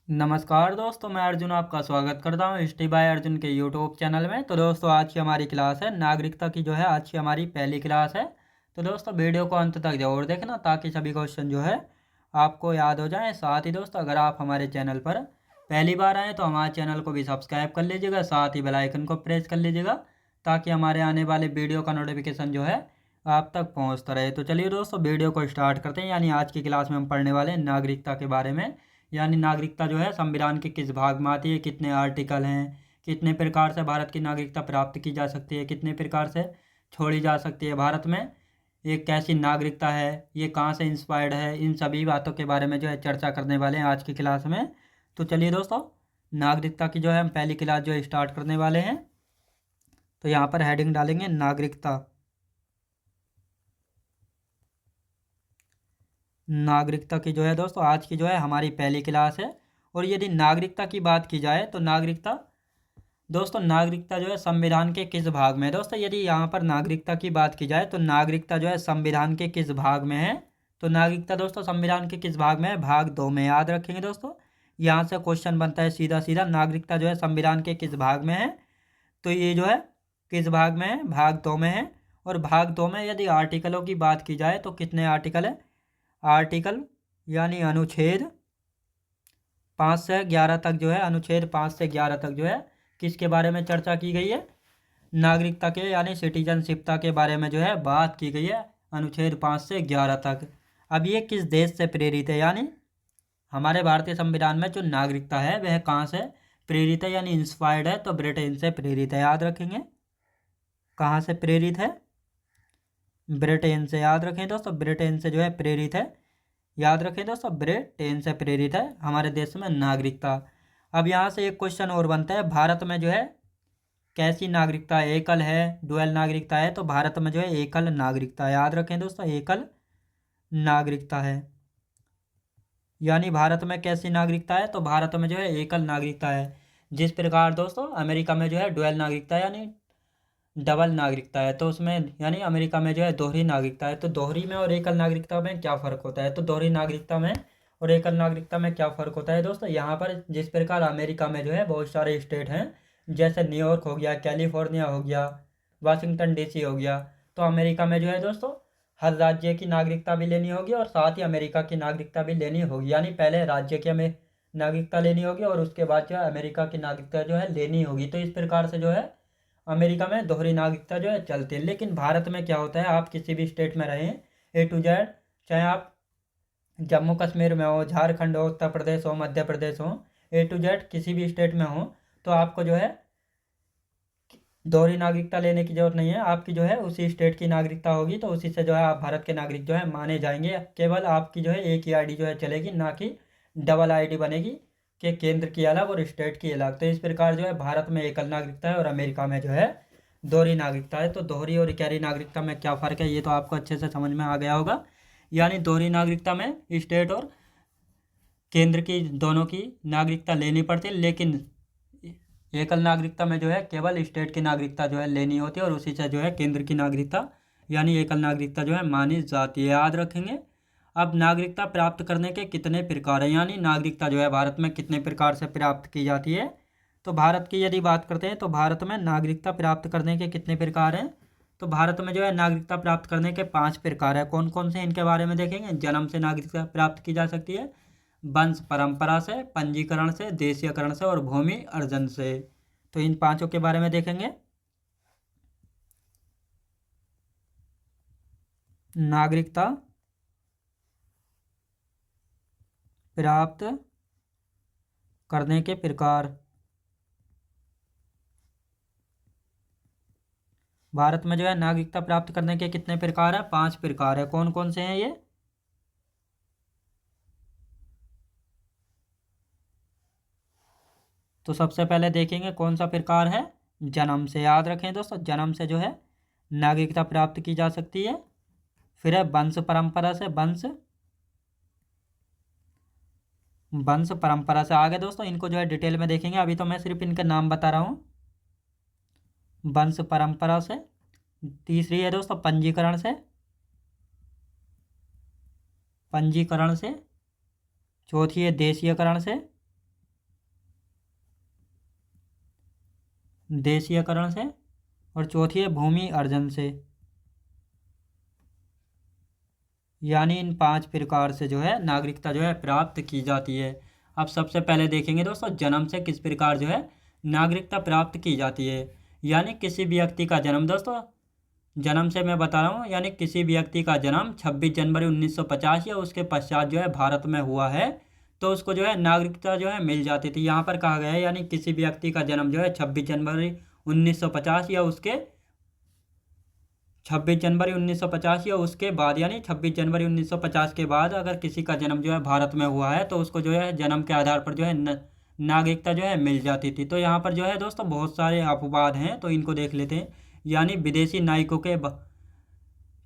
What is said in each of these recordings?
नमस्कार दोस्तों, मैं अर्जुन आपका स्वागत करता हूँ हिस्ट्री बाय अर्जुन के यूट्यूब चैनल में। तो दोस्तों, आज की हमारी क्लास है नागरिकता की, जो है आज की हमारी पहली क्लास है। तो दोस्तों, वीडियो को अंत तक जरूर देखना ताकि सभी क्वेश्चन जो है आपको याद हो जाएं। साथ ही दोस्तों, अगर आप हमारे चैनल पर पहली बार आएँ तो हमारे चैनल को भी सब्सक्राइब कर लीजिएगा, साथ ही बेल आइकन को प्रेस कर लीजिएगा ताकि हमारे आने वाले वीडियो का नोटिफिकेशन जो है आप तक पहुँचता रहे। तो चलिए दोस्तों, वीडियो को स्टार्ट करते हैं। यानी आज की क्लास में हम पढ़ने वाले हैं नागरिकता के बारे में। यानी नागरिकता जो है संविधान के किस भाग में आती है, कितने आर्टिकल हैं, कितने प्रकार से भारत की नागरिकता प्राप्त की जा सकती है, कितने प्रकार से छोड़ी जा सकती है भारत में, ये कैसी नागरिकता है, ये कहाँ से इंस्पायर्ड है, इन सभी बातों के बारे में जो है चर्चा करने वाले हैं आज की क्लास में। तो चलिए दोस्तों, नागरिकता की जो है हम पहली क्लास जो है स्टार्ट करने वाले हैं। तो यहाँ पर हेडिंग डालेंगे नागरिकता। नागरिकता की जो है दोस्तों आज की जो है हमारी पहली क्लास है। और यदि नागरिकता की बात की जाए तो नागरिकता जो है संविधान के किस भाग में है दोस्तों। यदि यहाँ पर नागरिकता की बात की जाए तो नागरिकता जो है संविधान के किस भाग में है। तो नागरिकता दोस्तों संविधान के किस भाग में है, भाग 2 में। याद रखेंगे दोस्तों, यहाँ से क्वेश्चन बनता है सीधा सीधा, नागरिकता जो है संविधान के किस भाग में है। तो ये जो है किस भाग में है, भाग 2 में है। और भाग 2 में यदि आर्टिकलों की बात की जाए तो कितने आर्टिकल है, आर्टिकल यानी अनुच्छेद 5 से 11 तक जो है, अनुच्छेद 5 से 11 तक जो है किसके बारे में चर्चा की गई है, नागरिकता के यानी सिटीजनशिपता के बारे में जो है बात की गई है, अनुच्छेद 5 से 11 तक। अब ये किस देश से प्रेरित है, यानी हमारे भारतीय संविधान में जो नागरिकता है वह कहाँ से प्रेरित है, यानी इंस्पायर्ड है। तो ब्रिटेन से प्रेरित है। याद रखेंगे, कहाँ से प्रेरित है, ब्रिटेन से। याद रखें दोस्तों, ब्रिटेन से जो है प्रेरित है। याद रखें दोस्तों, ब्रिटेन से प्रेरित है हमारे देश में नागरिकता। अब यहाँ से एक क्वेश्चन और बनता है, भारत में जो है कैसी नागरिकता है, एकल है, डुअल नागरिकता है। तो भारत में जो है एकल नागरिकता है। याद रखें दोस्तों, एकल नागरिकता है। यानी भारत में कैसी नागरिकता है, तो भारत में जो है एकल नागरिकता है। जिस प्रकार दोस्तों अमेरिका में जो है डुअल नागरिकता है यानी डबल नागरिकता है, तो उसमें यानी अमेरिका में जो है दोहरी नागरिकता है। तो दोहरी में और एकल नागरिकता में क्या फ़र्क होता है, तो दोहरी नागरिकता में और एकल नागरिकता में क्या फ़र्क होता है दोस्तों। यहाँ पर जिस प्रकार अमेरिका में जो है बहुत सारे स्टेट हैं, जैसे न्यूयॉर्क हो गया, कैलिफोर्निया हो गया, वाशिंगटन डीसी हो गया। तो अमेरिका में जो है दोस्तों हर राज्य की नागरिकता भी लेनी होगी और साथ ही अमेरिका की नागरिकता भी लेनी होगी। यानी पहले राज्य की हमें नागरिकता लेनी होगी और उसके बाद जो है अमेरिका की नागरिकता जो है लेनी होगी। तो इस प्रकार से जो है अमेरिका में दोहरी नागरिकता जो है चलती है। लेकिन भारत में क्या होता है, आप किसी भी स्टेट में रहें, ए टू जेड, चाहे आप जम्मू कश्मीर में हो, झारखंड हो, उत्तर प्रदेश हो, मध्य प्रदेश हो, ए टू जेड किसी भी स्टेट में हो, तो आपको जो है दोहरी नागरिकता लेने की जरूरत नहीं है। आपकी जो है उसी स्टेट की नागरिकता होगी, तो उसी से जो है आप भारत के नागरिक जो है माने जाएंगे। केवल आपकी जो है एक ही आईडी जो है चलेगी, ना कि डबल आईडी बनेगी कि केंद्र की अलग और स्टेट की अलग। तो इस प्रकार जो है भारत में एकल नागरिकता है और अमेरिका में जो है दोहरी नागरिकता है। तो दोहरी और इकहरी नागरिकता में क्या फ़र्क है, ये तो आपको अच्छे से समझ में आ गया होगा। यानी दोहरी नागरिकता में स्टेट और केंद्र की दोनों की नागरिकता लेनी पड़ती है, लेकिन एकल नागरिकता में जो है केवल स्टेट की नागरिकता जो है लेनी होती है और उसी से जो है केंद्र की नागरिकता यानी एकल नागरिकता जो है मानी जाती है। याद रखेंगे। अब नागरिकता प्राप्त करने के कितने प्रकार हैं, यानी नागरिकता जो है भारत में कितने प्रकार से प्राप्त की जाती है। तो भारत की यदि बात करते हैं तो भारत में नागरिकता प्राप्त करने के कितने प्रकार हैं। तो भारत में जो है नागरिकता प्राप्त करने के 5 प्रकार है। कौन कौन से इनके बारे में देखेंगे। जन्म से नागरिकता प्राप्त की जा सकती है, वंश परंपरा से, पंजीकरण से, देशीयकरण से और भूमि अर्जन से। तो इन पांचों के बारे में देखेंगे। नागरिकता प्राप्त करने के प्रकार। भारत में जो है नागरिकता प्राप्त करने के कितने प्रकार है, 5 प्रकार है। कौन कौन से हैं ये। तो सबसे पहले देखेंगे कौन सा प्रकार है, जन्म से। याद रखें दोस्तों, जन्म से जो है नागरिकता प्राप्त की जा सकती है। फिर है वंश परंपरा से, वंश परंपरा से। आगे दोस्तों इनको जो है डिटेल में देखेंगे, अभी तो मैं सिर्फ इनके नाम बता रहा हूँ। वंश परंपरा से। तीसरी है दोस्तों पंजीकरण से, पंजीकरण से। चौथी है देशीयकरण से। देशीयकरण से, और चौथी है भूमि अर्जन से। यानी इन 5 प्रकार से जो है नागरिकता जो है प्राप्त की जाती है। अब सबसे पहले देखेंगे दोस्तों, जन्म से किस प्रकार जो है नागरिकता प्राप्त की जाती है। यानी किसी भी व्यक्ति का जन्म दोस्तों, जन्म से मैं बता रहा हूँ, यानी किसी भी व्यक्ति का जन्म 26 जनवरी 1950 या उसके पश्चात जो है भारत में हुआ है, तो उसको जो है नागरिकता जो है मिल जाती थी। यहाँ पर कहा गया है यानी किसी भी व्यक्ति का जन्म जो है 26 जनवरी 1950 या उसके 26 जनवरी 1950 या उसके बाद, यानी 26 जनवरी 1950 के बाद अगर किसी का जन्म जो है भारत में हुआ है, तो उसको जो है जन्म के आधार पर जो है नागरिकता जो है मिल जाती थी। तो यहाँ पर जो है दोस्तों बहुत सारे अपवाद हैं, तो इनको देख लेते हैं। यानी विदेशी नागरिकों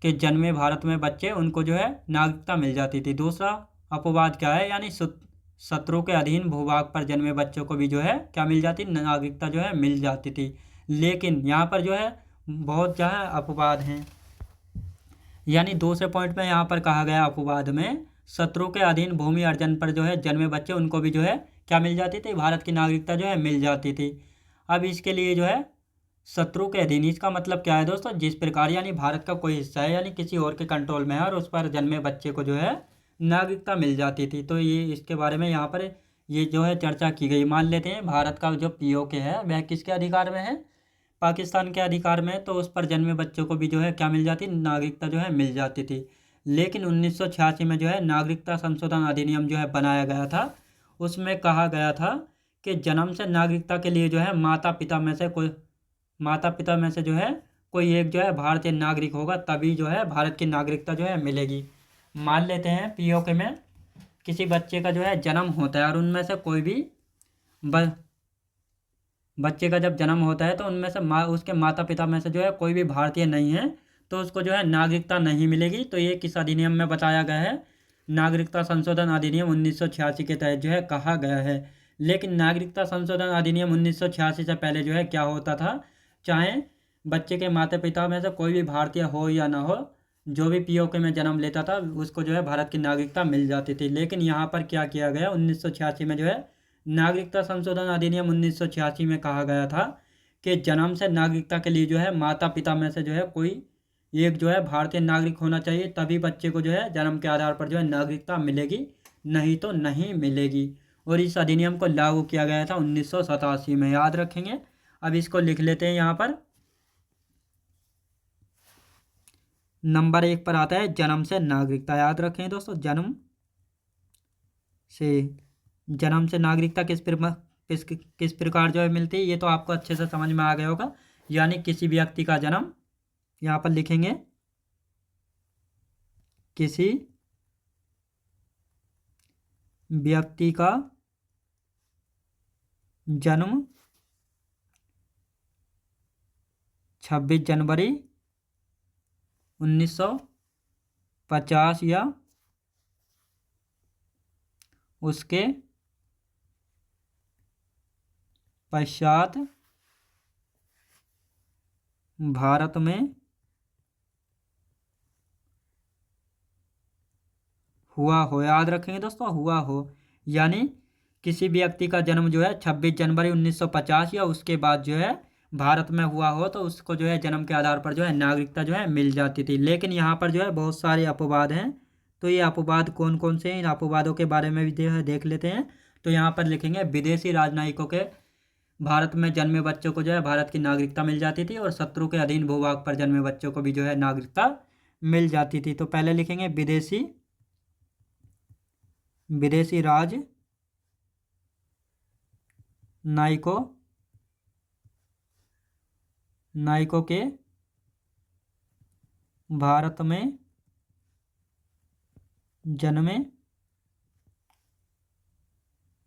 के जन्मे भारत में बच्चे, उनको जो है नागरिकता मिल जाती थी। दूसरा अपवाद क्या है, यानी शत्रु के अधीन भूभाग पर जन्मे बच्चों को भी जो है क्या मिल जाती, नागरिकता जो है मिल जाती थी। लेकिन यहाँ पर जो है बहुत जो है अपवाद हैं। यानी दूसरे पॉइंट में यहाँ पर कहा गया अपवाद में, शत्रु के अधीन भूमि अर्जन पर जो है जन्मे बच्चे, उनको भी जो है क्या मिल जाती थी, भारत की नागरिकता जो है मिल जाती थी। अब इसके लिए जो है शत्रु के अधीन, इसका मतलब क्या है दोस्तों, जिस प्रकार यानी भारत का कोई हिस्सा है यानी किसी और के कंट्रोल में है और उस पर जन्मे बच्चे को जो है नागरिकता मिल जाती थी। तो ये इसके बारे में यहाँ पर ये जो है चर्चा की गई। मान लेते हैं भारत का जो पीओके है वह किसके अधिकार में है, पाकिस्तान के अधिकार में, तो उस पर जन्मे बच्चों को भी जो है क्या मिल जाती, नागरिकता जो है मिल जाती थी। लेकिन 1986 में जो है नागरिकता संशोधन अधिनियम जो है बनाया गया था, उसमें कहा गया था कि जन्म से नागरिकता के लिए जो है माता पिता में से जो है कोई एक जो है भारतीय नागरिक होगा, तभी जो है भारत की नागरिकता जो है मिलेगी। मान लेते हैं पीओके में किसी बच्चे का जो है जन्म होता है और उनमें से कोई भी बच्चे का जब जन्म होता है तो उनमें से उसके माता पिता में से जो है कोई भी भारतीय नहीं है, तो उसको जो है नागरिकता नहीं मिलेगी। तो ये किस अधिनियम में बताया गया है, नागरिकता संशोधन अधिनियम 1986 के तहत जो है कहा गया है। लेकिन नागरिकता संशोधन अधिनियम 1986 से पहले जो है क्या होता था, चाहे बच्चे के माता पिता में से कोई भी भारतीय हो या ना हो, जो भी पीओके में जन्म लेता था उसको जो है भारत की नागरिकता मिल जाती थी। लेकिन यहाँ पर क्या किया गया, 1986 में जो है नागरिकता संशोधन अधिनियम 1986 में कहा गया था कि जन्म से नागरिकता के लिए जो है माता पिता में से जो है कोई एक जो है भारतीय नागरिक होना चाहिए, तभी बच्चे को जो है जन्म के आधार पर जो है नागरिकता मिलेगी, नहीं तो नहीं मिलेगी। और इस अधिनियम को लागू किया गया था 1987 में, याद रखेंगे। अब इसको लिख लेते हैं यहाँ पर। नंबर 1 पर आता है जन्म से नागरिकता, याद रखें दोस्तों, से जन्म से नागरिकता किस प्रकार जो है मिलती है, ये तो आपको अच्छे से समझ में आ गया होगा। यानी किसी व्यक्ति का जन्म, यहाँ पर लिखेंगे किसी व्यक्ति का जन्म 26 जनवरी 1950 या उसके पश्चात भारत में हुआ हो, याद रखेंगे दोस्तों, हुआ हो। यानी किसी व्यक्ति का जन्म जो है 26 जनवरी 1950 या उसके बाद जो है भारत में हुआ हो, तो उसको जो है जन्म के आधार पर जो है नागरिकता जो है मिल जाती थी। लेकिन यहाँ पर जो है बहुत सारे अपवाद हैं, तो ये अपवाद कौन कौन से हैं, इन अपवादों के बारे में भी देख लेते हैं। तो यहाँ पर लिखेंगे विदेशी राजनयिकों के भारत में जन्मे बच्चों को जो है भारत की नागरिकता मिल जाती थी, और शत्रु के अधीन भूभाग पर जन्मे बच्चों को भी जो है नागरिकता मिल जाती थी। तो पहले लिखेंगे विदेशी नायकों के भारत में जन्मे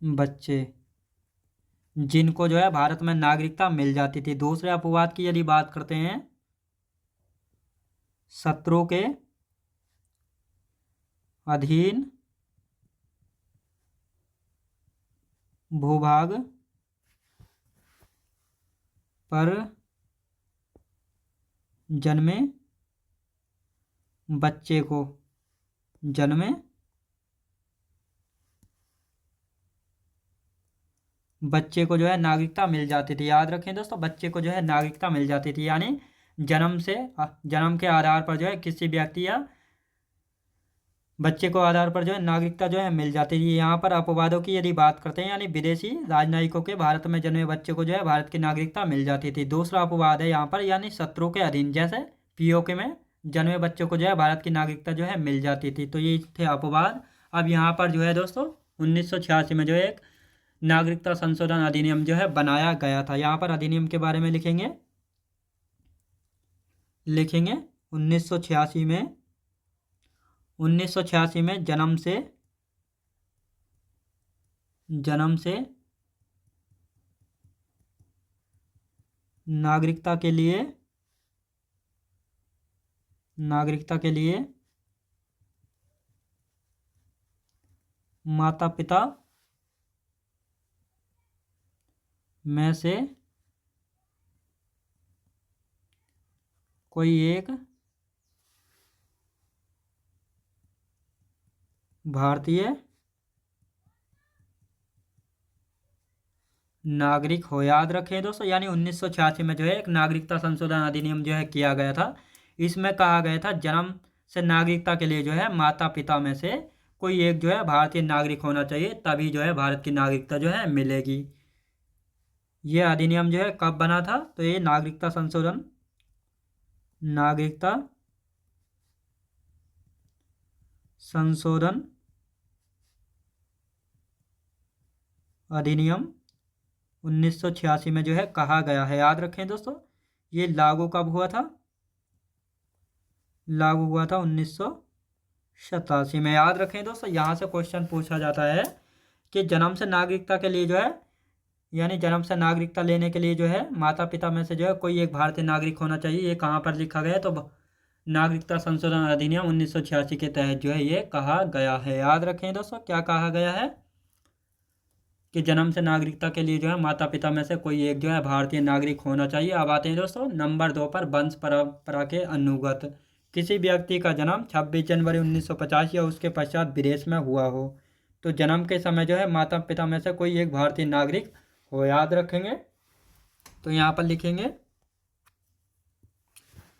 बच्चे, जिनको जो है भारत में नागरिकता मिल जाती थी। दूसरे अपवाद की यदि बात करते हैं, शत्रु के अधीन भूभाग पर जन्मे बच्चे को बच्चे को जो है नागरिकता मिल जाती थी। याद रखें दोस्तों, बच्चे को जो है नागरिकता मिल जाती थी, यानी जन्म के आधार पर जो है किसी व्यक्ति या बच्चे को आधार पर जो है नागरिकता जो है मिल जाती है। यहाँ पर अपवादों की यदि बात करते हैं, यानी विदेशी राजनयिकों के भारत में जन्मे बच्चे को जो है भारत की नागरिकता मिल जाती थी। दूसरा अपवाद है यहाँ पर, यानी शत्रु के अधीन, जैसे पीओके में जन्मे बच्चे को जो है भारत की नागरिकता जो है मिल जाती थी। तो ये थे अपवाद। अब यहाँ पर जो है दोस्तों 1986 में जो है एक नागरिकता संशोधन अधिनियम जो है बनाया गया था। यहाँ पर अधिनियम के बारे में लिखेंगे 1986 में 1986 में जन्म से नागरिकता के लिए माता पिता में से कोई एक भारतीय नागरिक हो। याद रखें दोस्तों, यानी 1986 में जो है एक नागरिकता संशोधन अधिनियम जो है किया गया था। इसमें कहा गया था जन्म से नागरिकता के लिए जो है माता पिता में से कोई एक जो है भारतीय नागरिक होना चाहिए, तभी जो है भारत की नागरिकता जो है मिलेगी। ये अधिनियम जो है कब बना था? तो ये नागरिकता संशोधन अधिनियम 1986 में जो है कहा गया है। याद रखें दोस्तों, ये लागू कब हुआ था? लागू हुआ था 1987 में। याद रखें दोस्तों, यहाँ से क्वेश्चन पूछा जाता है कि जन्म से नागरिकता के लिए जो है, यानी जन्म से नागरिकता लेने के लिए जो है माता पिता में से जो है कोई एक भारतीय नागरिक होना चाहिए। ये कहाँ पर लिखा गया है? तो नागरिकता संशोधन अधिनियम 1986 के तहत जो है ये कहा गया है। याद रखें दोस्तों, क्या कहा गया है कि जन्म से नागरिकता के लिए जो है माता पिता में से कोई एक जो है भारतीय नागरिक होना चाहिए। अब आते हैं दोस्तों नंबर 2 पर, वंश परंपरा के अनुगत। किसी व्यक्ति का जन्म 26 जनवरी 1950 या उसके पश्चात विदेश में हुआ हो, तो जन्म के समय जो है माता पिता में से कोई एक भारतीय नागरिक हो। याद रखेंगे, तो यहाँ पर लिखेंगे।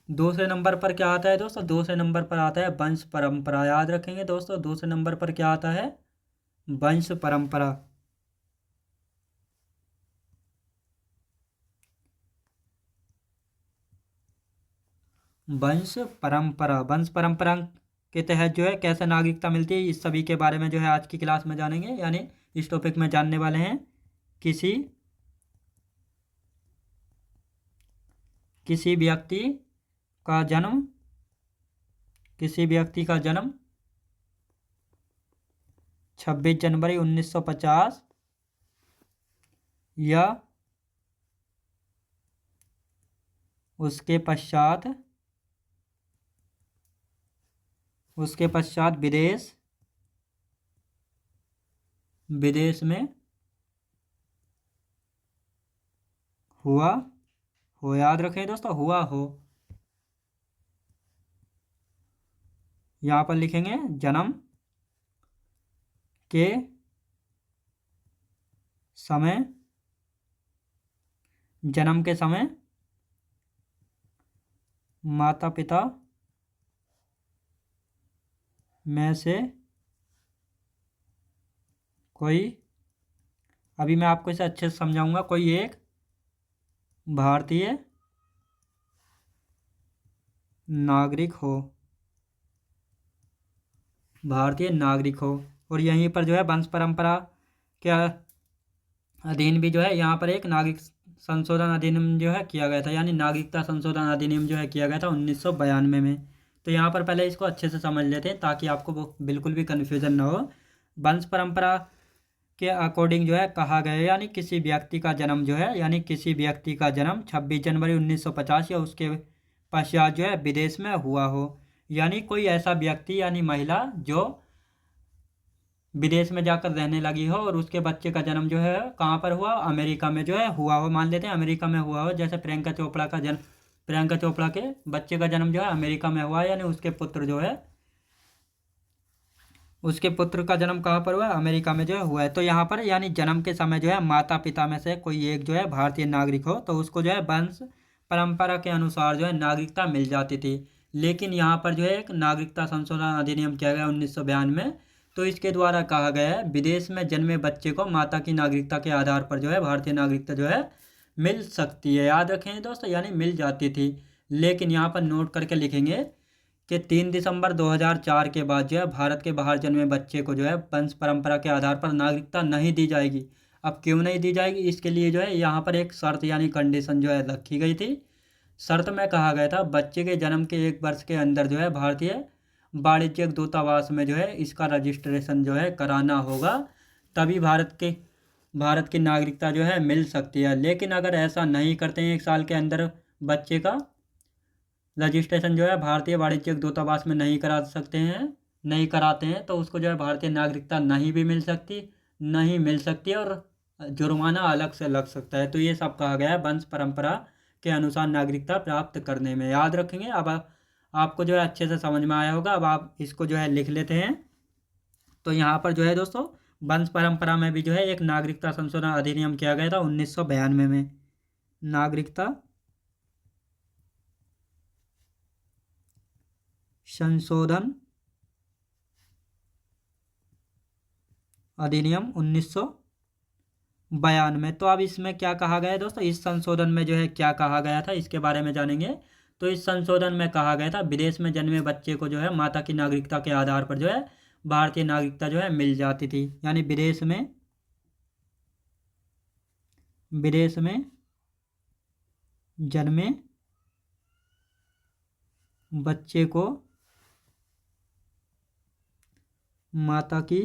दूसरे नंबर पर क्या आता है दोस्तों? दूसरे नंबर पर आता है वंश परंपरा। याद रखेंगे दोस्तों, दूसरे नंबर पर क्या आता है? वंश परंपरा। वंश परंपरा के तहत जो है कैसे नागरिकता मिलती है, इस सभी के बारे में जो है आज की क्लास में जानेंगे, यानी इस टॉपिक में जानने वाले हैं। किसी व्यक्ति का जन्म 26 जनवरी 1950 या उसके पश्चात विदेश में हुआ हो। याद रखें दोस्तों, हुआ हो। यहाँ पर लिखेंगे जन्म के समय माता पिता में से कोई, अभी मैं आपको इसे अच्छे से समझाऊंगा, कोई एक भारतीय नागरिक हो। और यहीं पर जो है वंश परंपरा के अधीन भी जो है यहाँ पर एक नागरिक संशोधन अधिनियम जो है किया गया था, यानी नागरिकता संशोधन अधिनियम जो है किया गया था 1992 में। तो यहाँ पर पहले इसको अच्छे से समझ लेते हैं ताकि आपको बिल्कुल भी कन्फ्यूजन ना हो। वंश परंपरा के अकॉर्डिंग जो है कहा गया है, यानी किसी व्यक्ति का जन्म 26 जनवरी 1950 या उसके पश्चात जो है विदेश में हुआ हो, यानी कोई ऐसा व्यक्ति यानी महिला जो विदेश में जाकर रहने लगी हो और उसके बच्चे का जन्म जो है कहाँ पर हुआ? अमेरिका में जो है हुआ हो। मान लेते हैं अमेरिका में हुआ हो, जैसे प्रियंका चोपड़ा के बच्चे का जन्म जो है अमेरिका में हुआ, यानी उसके पुत्र जो है उसके पुत्र का जन्म कहाँ पर हुआ है? अमेरिका में जो है हुआ है। तो यहाँ पर यानी जन्म के समय जो है माता पिता में से कोई एक जो है भारतीय नागरिक हो तो उसको जो है वंश परंपरा के अनुसार जो है नागरिकता मिल जाती थी। लेकिन यहाँ पर जो है एक नागरिकता संशोधन अधिनियम किया गया 1992 में। तो इसके द्वारा कहा गया है विदेश में जन्मे बच्चे को माता की नागरिकता के आधार पर जो है भारतीय नागरिकता जो है मिल सकती है। याद रखें दोस्तों, यानी मिल जाती थी। लेकिन यहाँ पर नोट करके लिखेंगे कि 3 दिसंबर 2004 के बाद जो है भारत के बाहर जन्मे बच्चे को जो है वंश परंपरा के आधार पर नागरिकता नहीं दी जाएगी। अब क्यों नहीं दी जाएगी? इसके लिए जो है यहाँ पर एक शर्त यानी कंडीशन जो है रखी गई थी। शर्त में कहा गया था बच्चे के जन्म के 1 वर्ष के अंदर जो है भारतीय वाणिज्यिक दूतावास में जो है इसका रजिस्ट्रेशन जो है कराना होगा, तभी भारत की नागरिकता जो है मिल सकती है। लेकिन अगर ऐसा नहीं करते हैं 1 साल के अंदर बच्चे का रजिस्ट्रेशन जो है भारतीय वाणिज्यिक दूतावास में नहीं कराते हैं तो उसको जो है भारतीय नागरिकता नहीं भी मिल सकती, नहीं मिल सकती और जुर्माना अलग से लग सकता है। तो ये सब कहा गया है वंश परंपरा के अनुसार नागरिकता प्राप्त करने में। याद रखेंगे। अब आपको जो है अच्छे से समझ में आया होगा। अब आप इसको जो है लिख लेते हैं। तो यहाँ पर जो है दोस्तों वंश परंपरा में भी जो है एक नागरिकता संशोधन अधिनियम किया गया था 1992 में। नागरिकता संशोधन अधिनियम 1992। तो अब इसमें क्या कहा गया है दोस्तों? इस संशोधन में जो है क्या कहा गया था इसके बारे में जानेंगे। तो इस संशोधन में कहा गया था विदेश में जन्मे बच्चे को जो है माता की नागरिकता के आधार पर जो है भारतीय नागरिकता जो है मिल जाती थी। यानी विदेश में जन्मे बच्चे को माता की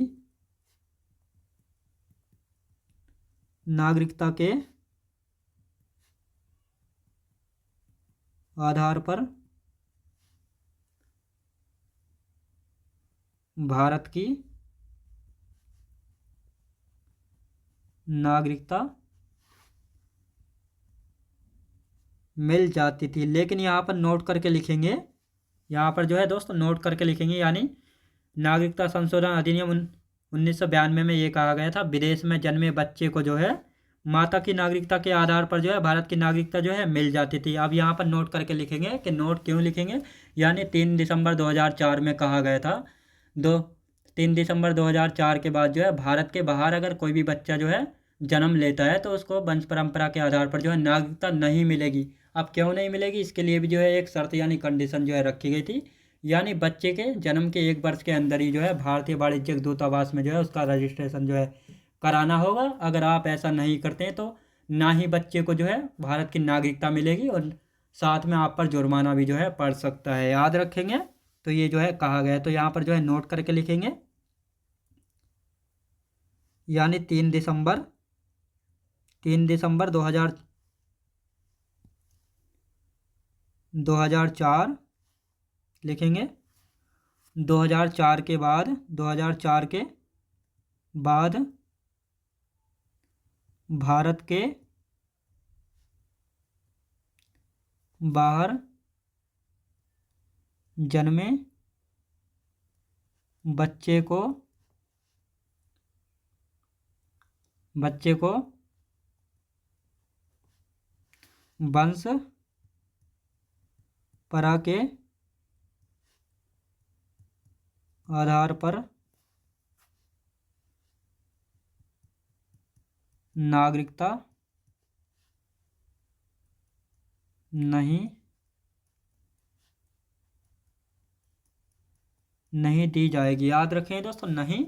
नागरिकता के आधार पर भारत की नागरिकता मिल जाती थी। लेकिन यहाँ पर नोट करके लिखेंगे, यहाँ पर जो है दोस्तों नोट करके लिखेंगे यानी नागरिकता संशोधन अधिनियम 1992 में ये कहा गया था विदेश में जन्मे बच्चे को जो है माता की नागरिकता के आधार पर जो है भारत की नागरिकता जो है मिल जाती थी। अब यहाँ पर नोट करके लिखेंगे कि नोट क्यों लिखेंगे, यानी 3 दिसंबर 2004 में कहा गया था 3 दिसंबर 2004 के बाद जो है भारत के बाहर अगर कोई भी बच्चा जो है जन्म लेता है तो उसको वंश परंपरा के आधार पर जो है नागरिकता नहीं मिलेगी। अब क्यों नहीं मिलेगी? इसके लिए भी जो है एक शर्त यानी कंडीशन जो है रखी गई थी। यानी बच्चे के जन्म के 1 वर्ष के अंदर ही जो है भारतीय वाणिज्यिक दूतावास में जो है उसका रजिस्ट्रेशन जो है कराना होगा। अगर आप ऐसा नहीं करते हैं तो ना ही बच्चे को जो है भारत की नागरिकता मिलेगी और साथ में आप पर जुर्माना भी जो है पड़ सकता है। याद रखेंगे। तो ये जो है कहा गया है। तो यहाँ पर जो है नोट करके लिखेंगे यानी 3 दिसंबर 2004 लिखेंगे। 2004 के बाद भारत के बाहर जन्मे बच्चे को वंश परा के आधार पर नागरिकता नहीं दी जाएगी। याद रखें दोस्तों, नहीं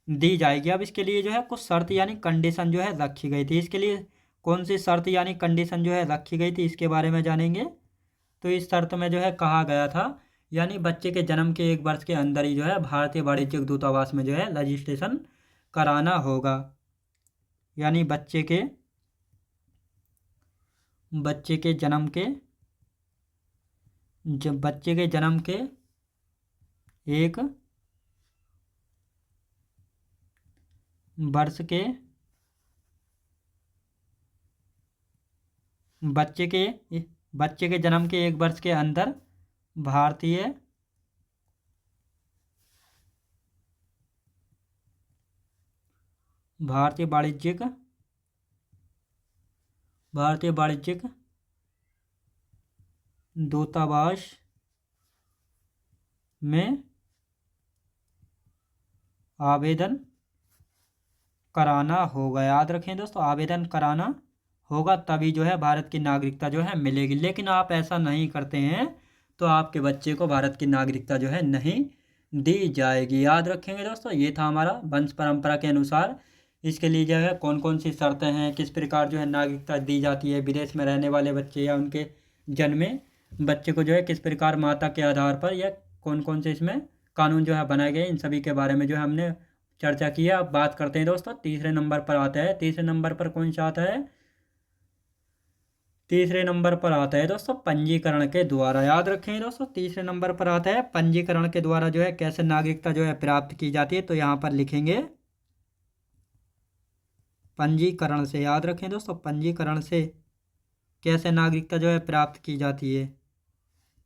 दी जाएगी। अब इसके लिए जो है कुछ शर्त यानी कंडीशन जो है रखी गई थी। इसके लिए कौन सी शर्त यानी कंडीशन जो है रखी गई थी इसके बारे में जानेंगे। तो इस शर्त में जो है कहा गया था यानी बच्चे के जन्म के 1 वर्ष के अंदर ही जो है भारतीय वाणिज्यिक दूतावास में जो है रजिस्ट्रेशन कराना होगा। यानी बच्चे के जन्म के 1 वर्ष के बच्चे के जन्म के 1 वर्ष के अंदर भारतीय भारतीय वाणिज्यिक दूतावास में आवेदन कराना होगा। याद रखें दोस्तों, आवेदन कराना होगा, तभी जो है भारत की नागरिकता जो है मिलेगी। लेकिन आप ऐसा नहीं करते हैं तो आपके बच्चे को भारत की नागरिकता जो है नहीं दी जाएगी। याद रखेंगे दोस्तों, ये था हमारा वंश परंपरा के अनुसार इसके लिए जो है कौन कौन सी शर्तें हैं, किस प्रकार जो है नागरिकता दी जाती है। विदेश में रहने वाले बच्चे या उनके जन्मे बच्चे को जो है किस प्रकार माता के आधार पर या कौन कौन से इसमें कानून जो है बनाए गए, इन सभी के बारे में जो है हमने चर्चा की है। अब बात करते हैं दोस्तों, तीसरे नंबर पर आता है। तीसरे नंबर पर कौन सा आता है? तीसरे नंबर पर आता है दोस्तों पंजीकरण के द्वारा। याद रखें दोस्तों, तीसरे नंबर पर आता है पंजीकरण के द्वारा जो है कैसे नागरिकता जो है प्राप्त की जाती है। तो यहाँ पर लिखेंगे पंजीकरण से। याद रखें दोस्तों, पंजीकरण से कैसे नागरिकता जो है प्राप्त की जाती है।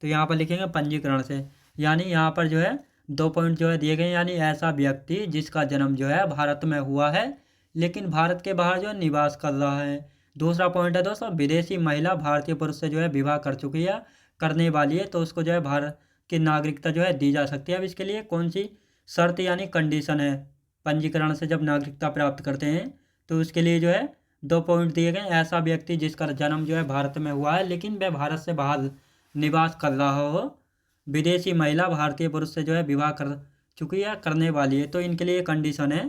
तो यहाँ पर लिखेंगे पंजीकरण से। यानी यहाँ पर जो है 2 पॉइंट जो है दिए गए, यानी ऐसा व्यक्ति जिसका जन्म जो है भारत में हुआ है लेकिन भारत के बाहर जो है निवास कर रहा है। दूसरा पॉइंट है दोस्तों, विदेशी महिला भारतीय पुरुष से जो है विवाह कर चुकी है, करने वाली है, तो उसको जो है भारत की नागरिकता जो है दी जा सकती है। अब इसके लिए कौन सी शर्त यानी कंडीशन है पंजीकरण से जब नागरिकता प्राप्त करते हैं, तो उसके लिए जो है 2 पॉइंट दिए गए। ऐसा व्यक्ति जिसका जन्म जो है भारत में हुआ है लेकिन वह भारत से बाहर निवास कर रहा हो, विदेशी महिला भारतीय पुरुष से जो है विवाह कर चुकी है, करने वाली है। तो इनके लिए कंडीशन है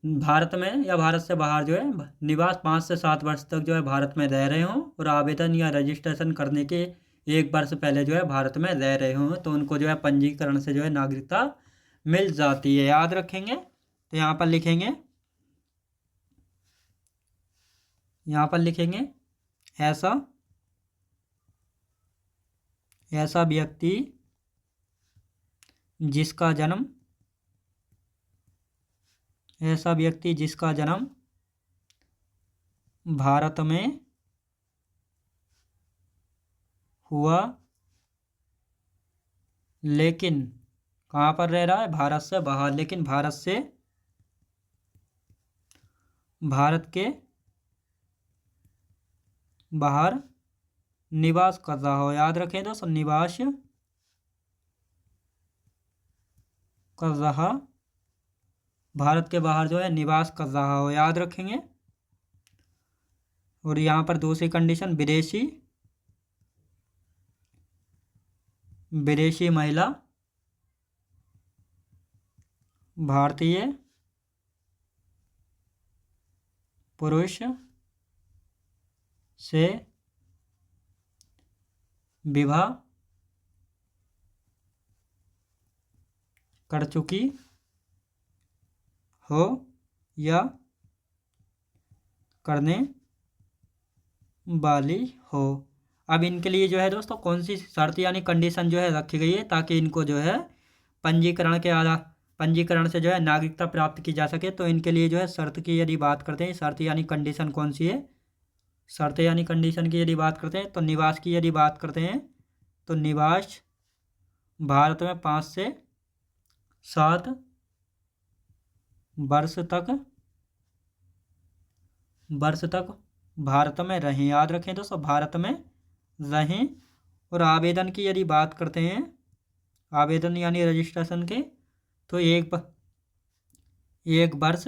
भारत में या भारत से बाहर जो है निवास 5 से 7 वर्ष तक जो है भारत में रह रहे हों और आवेदन या रजिस्ट्रेशन करने के 1 वर्ष पहले जो है भारत में रह रहे हों, तो उनको जो है पंजीकरण से जो है नागरिकता मिल जाती है। याद रखेंगे, तो यहाँ पर लिखेंगे ऐसा व्यक्ति जिसका जन्म भारत में हुआ लेकिन कहाँ पर रह रहा है? भारत से बाहर, लेकिन भारत के बाहर निवास कर रहा हो। याद रखें दोस्तों, निवास कर रहा, भारत के बाहर जो है निवास कर रहा हो। याद रखेंगे। और यहाँ पर दूसरी कंडीशन, विदेशी महिला भारतीय पुरुष से विवाह कर चुकी हो या करने वाली हो। अब इनके लिए जो है दोस्तों कौन सी शर्त यानी कंडीशन जो है रखी गई है ताकि इनको जो है पंजीकरण से जो है नागरिकता प्राप्त की जा सके। तो इनके लिए जो है शर्त की यदि बात करते हैं, शर्त यानी कंडीशन कौन सी है, शर्त यानी कंडीशन की यदि बात करते हैं, तो निवास की यदि बात करते हैं तो निवास भारत में 5 से 7 वर्ष तक भारत में रहें। याद रखें दोस्तों, भारत में रहें। और आवेदन की यदि बात करते हैं, आवेदन यानी रजिस्ट्रेशन के, तो 1 वर्ष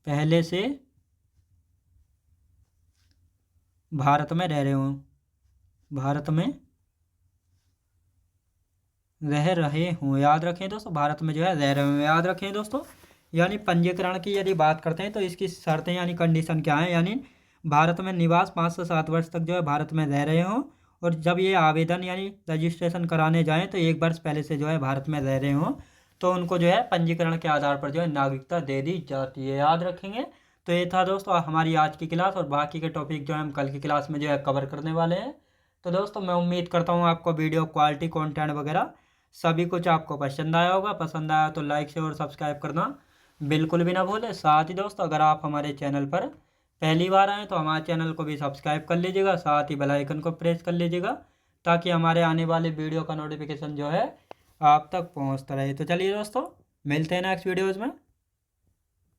पहले से भारत में रह रहे हों, भारत में रह रहे हों। याद रखें दोस्तों, भारत में जो है रह रहे हों। याद रखें दोस्तों, यानी पंजीकरण की यदि बात करते हैं तो इसकी शर्तें यानी कंडीशन क्या है, यानी भारत में निवास 5 से 7 वर्ष तक जो है भारत में रह रहे हों, और जब ये आवेदन यानी रजिस्ट्रेशन कराने जाएं तो 1 वर्ष पहले से जो है भारत में रह रहे हों, तो उनको जो है पंजीकरण के आधार पर जो है नागरिकता दे दी जाती है। याद रखेंगे। तो ये था दोस्तों हमारी आज की क्लास, और बाकी के टॉपिक जो है हम कल की क्लास में जो है कवर करने वाले हैं। तो दोस्तों मैं उम्मीद करता हूँ आपको वीडियो क्वालिटी कंटेंट वगैरह सभी कुछ आपको पसंद आया होगा। पसंद आया तो लाइक शेयर और सब्सक्राइब करना बिल्कुल भी ना भूलें। साथ ही दोस्तों अगर आप हमारे चैनल पर पहली बार आएँ तो हमारे चैनल को भी सब्सक्राइब कर लीजिएगा, साथ ही बेल आइकन को प्रेस कर लीजिएगा ताकि हमारे आने वाले वीडियो का नोटिफिकेशन जो है आप तक पहुंचता रहे। तो चलिए दोस्तों मिलते हैं नेक्स्ट वीडियोज़ में।